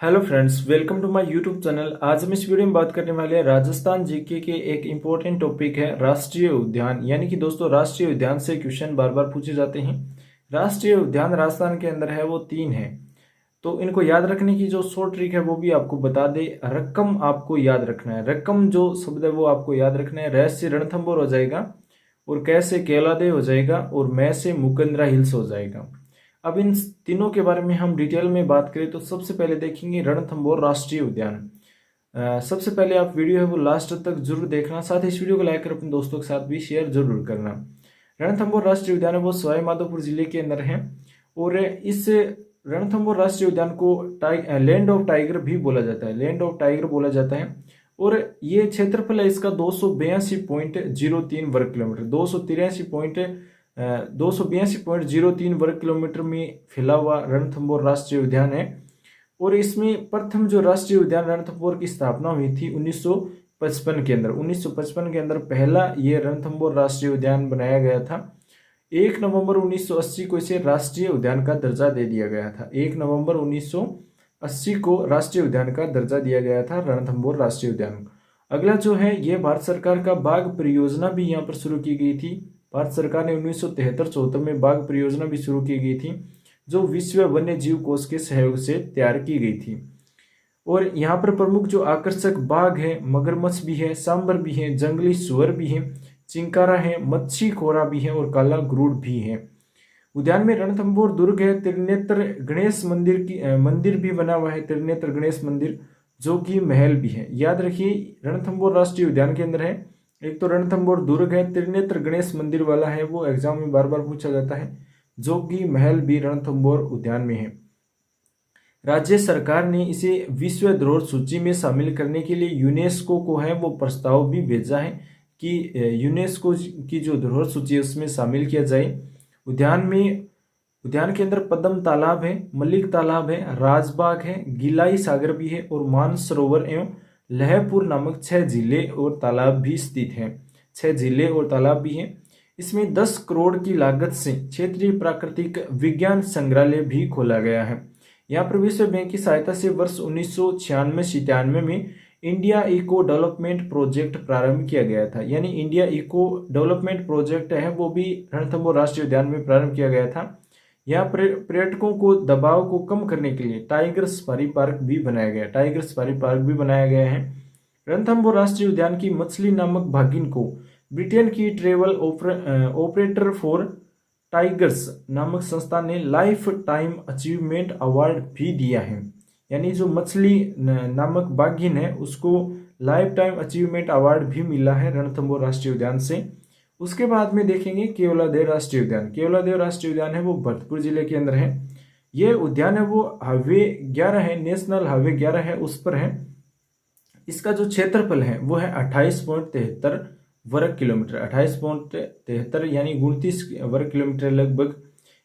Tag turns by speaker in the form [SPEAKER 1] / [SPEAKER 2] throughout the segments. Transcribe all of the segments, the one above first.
[SPEAKER 1] Hello friends, welcome to my YouTube channel. आज हम इस वीडियो में बात करने वाले हैं राजस्थान जीके के एक इम्पोर्टेंट टॉपिक है राष्ट्रीय उद्यान। यानी कि दोस्तों, राष्ट्रीय उद्यान से क्वेश्चन बार बार पूछे जाते हैं। राष्ट्रीय उद्यान राजस्थान के अंदर है वो 3 है, तो इनको याद रखने की जो शॉर्ट ट्रिक है वो भी आपको बता दे। रकम आपको याद रखना है, रकम जो शब्द है वो आपको याद रखना है। रहस्य रणथंभौर हो जाएगा, और कैसे केवलादे हो जाएगा, और मैं से मुकंदरा हिल्स हो जाएगा। अब इन तीनों के बारे में हम डिटेल में बात करें तो सबसे पहले देखेंगे रणथंभौर राष्ट्रीय उद्यान। सबसे पहले आप वीडियो है वो लास्ट तक जरूर देखना, साथ ही इस वीडियो को लाइक कर अपने दोस्तों के साथ भी शेयर जरूर करना। रणथंभौर राष्ट्रीय उद्यान है वो सवाई माधोपुर जिले के अंदर है, और इस रणथंभौर राष्ट्रीय उद्यान को लैंड ऑफ टाइगर भी बोला जाता है, लैंड ऑफ टाइगर बोला जाता है। और ये क्षेत्रफल है इसका 282.03 वर्ग किलोमीटर, 282.03 वर्ग किलोमीटर में फैला हुआ रणथंभौर राष्ट्रीय उद्यान है। और इसमें प्रथम जो राष्ट्रीय उद्यान रणथंभौर की स्थापना हुई थी 1955 के अंदर, 1955 के अंदर पहला ये रणथंभौर राष्ट्रीय उद्यान बनाया गया था। 1 नवंबर 1980 को इसे राष्ट्रीय उद्यान का दर्जा दे दिया गया था। 1 नवंबर 1980 को राष्ट्रीय उद्यान का दर्जा दिया गया था रणथंभौर राष्ट्रीय उद्यान। अगला जो है ये भारत सरकार का बाघ परियोजना भी यहाँ पर शुरू की गई थी। भारत सरकार ने 1973-74 में बाघ परियोजना भी शुरू की गई थी, जो विश्व वन्य जीव कोष के सहयोग से तैयार की गई थी। और यहाँ पर प्रमुख जो आकर्षक बाघ है, मगरमच्छ भी है, सांबर भी है, जंगली सुअर भी है, चिंकारा है, मच्छी खोरा भी है, और काला गरुड़ भी है। उद्यान में रणथंभौर दुर्ग है, त्रिनेत्र गणेश मंदिर भी बना हुआ है, त्रिनेत्र गणेश मंदिर, जो कि महल भी है। याद रखिए, रणथंभौर राष्ट्रीय उद्यान के अंदर है एक तो रणथंभौर दुर्ग है, त्रिनेत्र गणेश मंदिर वाला है, वो एग्जाम में बार बार पूछा जाता है, जो कि महल भी रणथंभौर उद्यान में है। राज्य सरकार ने इसे विश्व धरोहर सूची में शामिल करने के लिए यूनेस्को को है वो प्रस्ताव भी भेजा है कि यूनेस्को की जो धरोहर सूची है उसमें शामिल किया जाए। उद्यान के अंदर पद्म तालाब है, मलिक तालाब है, राजबाग है, गिलाई सागर भी है, और मानसरोवर एवं लहपुर नामक 6 जिले और तालाब भी स्थित हैं। 6 जिले और तालाब भी हैं। इसमें 10 करोड़ की लागत से क्षेत्रीय प्राकृतिक विज्ञान संग्रहालय भी खोला गया है। यहाँ पर विश्व बैंक की सहायता से वर्ष 1996-97 में इंडिया इको डेवलपमेंट प्रोजेक्ट प्रारंभ किया गया था। यानी इंडिया इको डेवलपमेंट प्रोजेक्ट है वो भी रणथंभौर राष्ट्रीय उद्यान में प्रारंभ किया गया था। यहाँ पर्यटकों को दबाव को कम करने के लिए टाइगर सफारी पार्क भी बनाया गया, टाइगर सफारी पार्क भी बनाया गया है। रणथंभौर राष्ट्रीय उद्यान की मछली नामक भागिन को ब्रिटेन की ट्रेवल ऑपरेटर फॉर टाइगर्स नामक संस्था ने लाइफ टाइम अचीवमेंट अवार्ड भी दिया है। यानी जो मछली नामक बाघिन है उसको लाइफ टाइम अचीवमेंट अवार्ड भी मिला है रणथंभौर राष्ट्रीय उद्यान से। उसके बाद में देखेंगे केवलादेव राष्ट्रीय उद्यान। केवलादेव राष्ट्रीय उद्यान है वो भरतपुर जिले के अंदर है। ये उद्यान है वो हाईवे 11 है, नेशनल हाईवे 11 है, उस पर है। इसका जो क्षेत्रफल है वो है 28.73 वर्ग किलोमीटर, 28.73 यानी 29 वर्ग किलोमीटर लगभग।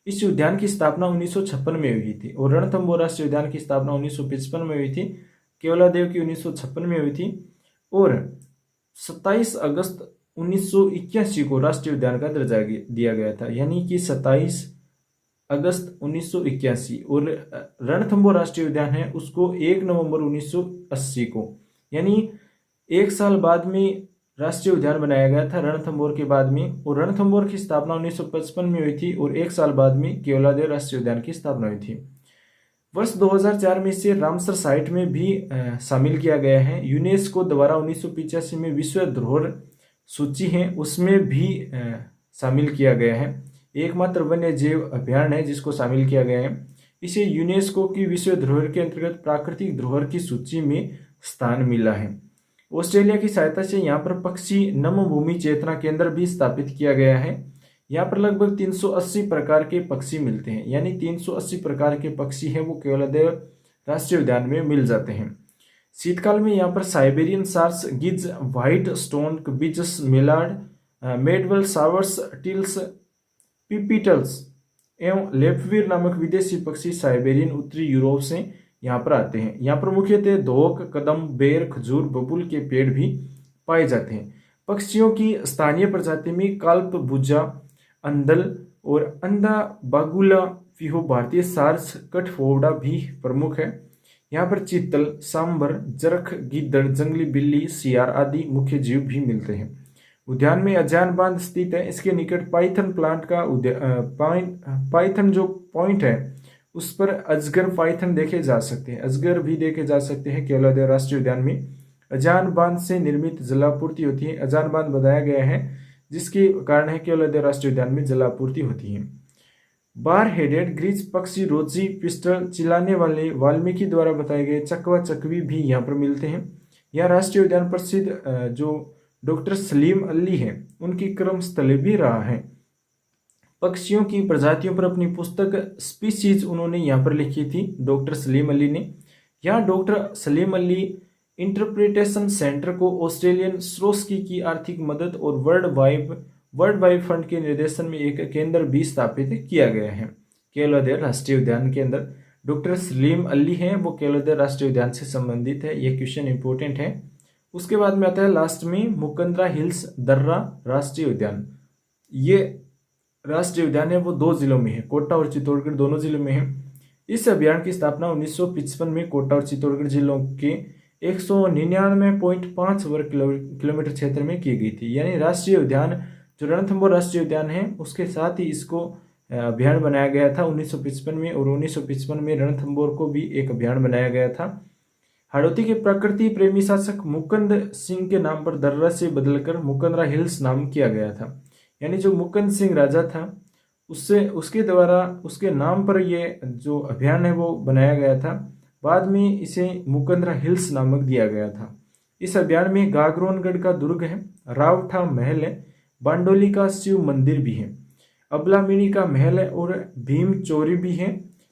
[SPEAKER 1] इस उद्यान की स्थापना 1956 में हुई थी, और रणथंभौर राष्ट्रीय उद्यान की स्थापना 1955 में हुई थी। केवलादेव की 1956 में हुई थी, और 27 अगस्त 1981 को राष्ट्रीय उद्यान का दर्जा दिया गया था। यानी कि 27 अगस्त 1981। और रणथंभौर राष्ट्रीय उद्यान है उसको 1 नवंबर 1980 को, यानी 1 साल बाद में राष्ट्रीय उद्यान बनाया गया था रणथंभौर के बाद में। और रणथंभौर की स्थापना 1955 में हुई थी, और 1 साल बाद में केवलादेव राष्ट्रीय उद्यान की स्थापना हुई थी। वर्ष 2004 में इसे रामसर साइट में भी शामिल किया गया है। यूनेस्को द्वारा 1985 में विश्व धरोहर सूची है उसमें भी शामिल किया गया है। एकमात्र वन्य जीव अभ्यारण्य है जिसको शामिल किया गया है। इसे यूनेस्को की विश्व धरोहर के अंतर्गत प्राकृतिक धरोहर की सूची में स्थान मिला है। ऑस्ट्रेलिया की सहायता से यहाँ पर पक्षी नम भूमि चेतना केंद्र भी स्थापित किया गया है। यहाँ पर लगभग 380 प्रकार के पक्षी मिलते हैं, यानी 380 प्रकार के पक्षी हैं वो केवलादेव राष्ट्रीय उद्यान में मिल जाते हैं। शीतकाल में यहाँ पर साइबेरियन सार्स, गिज, व्हाइट स्टोन बिचस, मेलार्ड, मेडवल सावर्स, टिल्स, पिपिटल्स एवं लेपवीर नामक विदेशी पक्षी साइबेरियन उत्तरी यूरोप से यहाँ पर आते हैं। यहाँ पर मुख्यतः धोक, कदम, बेर, खजूर, बबूल के पेड़ भी पाए जाते हैं। पक्षियों की स्थानीय प्रजाति में काल्प बुजा, अंदल और अंधा बागुला फिहो भारतीय सार्स कठफोड़ा भी प्रमुख है। यहाँ पर चीतल, सांबर, जरख, गिद्दड़, जंगली बिल्ली, सियार आदि मुख्य जीव भी मिलते हैं। उद्यान में अजान बांध स्थित है। इसके निकट पाइथन प्लांट का पाइथन जो पॉइंट है उस पर अजगर पाइथन देखे जा सकते हैं, अजगर भी देखे जा सकते हैं। केवलादेव राष्ट्रीय उद्यान में अजान बांध से निर्मित जलापूर्ति होती है। अजान बांध बताया गया है जिसके कारण है केवलादेव राष्ट्रीय उद्यान में जलापूर्ति होती है। बार हेडेड ग्रीज पक्षी, रोजी, पिस्टल, चिल्लाने वाले, वाल्मीकि द्वारा बताए गए चकवा चकवी भी यहाँ पर मिलते हैं। यह राष्ट्रीय उद्यान प्रसिद्ध जो डॉक्टर सलीम अली है उनकी कर्म स्थल भी रहा है। पक्षियों की प्रजातियों पर अपनी पुस्तक स्पीसीज उन्होंने यहाँ पर लिखी थी, डॉक्टर सलीम अली ने। यहाँ doctor Salim Ali interpretation centre को ऑस्ट्रेलियन स्रोस्की की आर्थिक मदद और वर्ल्ड वाइड फंड के निर्देशन में एक केंद्र भी स्थापित किया गया है। केवलादेव राष्ट्रीय उद्यान के अंदर डॉक्टर सलीम अली हैं, वो केवलादेव राष्ट्रीय उद्यान से संबंधित है। ये क्वेश्चन इंपॉर्टेंट है। उसके बाद में आता है लास्ट में मुकंदरा हिल्स दर्रा राष्ट्रीय उद्यान। ये राष्ट्रीय उद्यान है वो 2 जिलों में है, कोटा और चित्तौड़गढ़ दोनों जिलों में है। इस अभियान की स्थापना 1955 में कोटा और चित्तौड़गढ़ जिलों के 199.5 वर्ग किलोमीटर क्षेत्र में की गई थी। यानी राष्ट्रीय उद्यान जो रणथंभौर राष्ट्रीय उद्यान है उसके साथ ही इसको अभियान बनाया गया था 1955 में, और 1955 में रणथंभौर को भी एक अभियान बनाया गया था। हाड़ौती के प्रकृति प्रेमी शासक मुकुंद सिंह के नाम पर दर्रा से बदलकर मुकंदरा हिल्स नाम किया गया था। यानी जो मुकुंद सिंह राजा था उसके द्वारा उसके नाम पर ये जो अभियान है वो बनाया गया था। बाद में इसे मुकंदरा हिल्स नामक दिया गया था। इस अभियान में गागरोनगढ़ का दुर्ग है, रावठा महल है, बांडोली का शिव मंदिर भी है, अबलामिनी का महल है और भीम चोरी भी है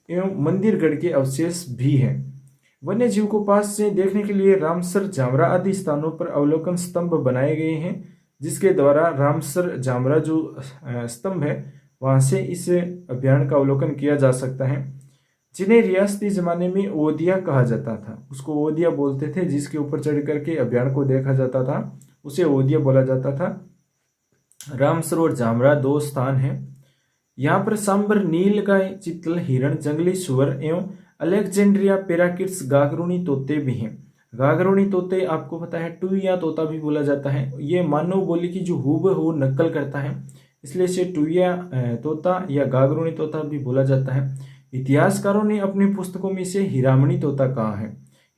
[SPEAKER 1] एवं मंदिरगढ़ के अवशेष भी हैं। वन्य जीव को पास से देखने के लिए रामसर, जामरा आदि स्थानों पर अवलोकन स्तंभ बनाए गए हैं, जिसके द्वारा रामसर जामरा जो स्तंभ है वहां से इस अभियान का अवलोकन किया जा सकता है। जिन्हें रियासती जमाने में ओदिया कहा जाता था, उसको ओदिया बोलते थे। जिसके ऊपर चढ़ करके अभियान को देखा जाता था उसे ओदिया बोला जाता था। रामसर और जामरा 2 स्थान हैं। यहाँ पर सांबर, नील गाय, चितल, हिरण, जंगली सुअर एवं अलेक्जेंड्रिया पैराकिट्स गागरूनी तोते भी हैं। गागरूनी तोते आपको पता है टुईया तोता भी बोला जाता है। ये मानव बोली की जो हूबहू नकल करता है, इसलिए इसे टुईया तोता या गागरूनी तोता भी बोला जाता है। इतिहासकारों ने अपनी पुस्तकों में इसे हीरामणी तोता कहा है,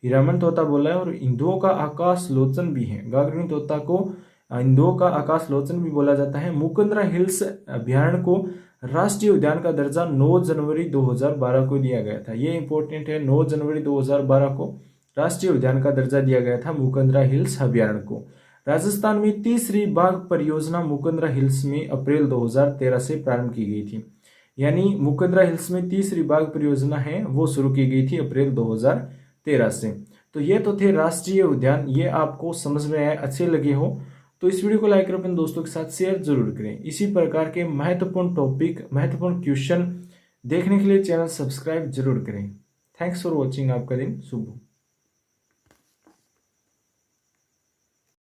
[SPEAKER 1] हीरामन तोता बोला है। और इंदुओं का आकाश लोचन भी है। गागरूनी तोता को इंदुओं का आकाश लोचन भी बोला जाता है। मुकंदरा हिल्स अभ्यारण्य को राष्ट्रीय उद्यान का दर्जा 9 जनवरी 2012 को दिया गया था। ये इंपॉर्टेंट है, 9 जनवरी 2012 को राष्ट्रीय उद्यान का दर्जा दिया गया था मुकंदरा हिल्स अभ्यारण्य को। राजस्थान में तीसरी बाघ परियोजना मुकंदरा हिल्स में अप्रैल 2013 से प्रारंभ की गई थी। यानी मुकंदरा हिल्स में तीसरी बाघ परियोजना है वो शुरू की गई थी अप्रैल 2013 से। तो ये तो थे राष्ट्रीय उद्यान। ये आपको समझ में आए, अच्छे लगे हो तो इस वीडियो को लाइक कर अपने दोस्तों के साथ शेयर जरूर करें। इसी प्रकार के महत्वपूर्ण टॉपिक, महत्वपूर्ण क्वेश्चन देखने के लिए चैनल सब्सक्राइब जरूर करें। Thanks for watching. आपका दिन शुभ हो।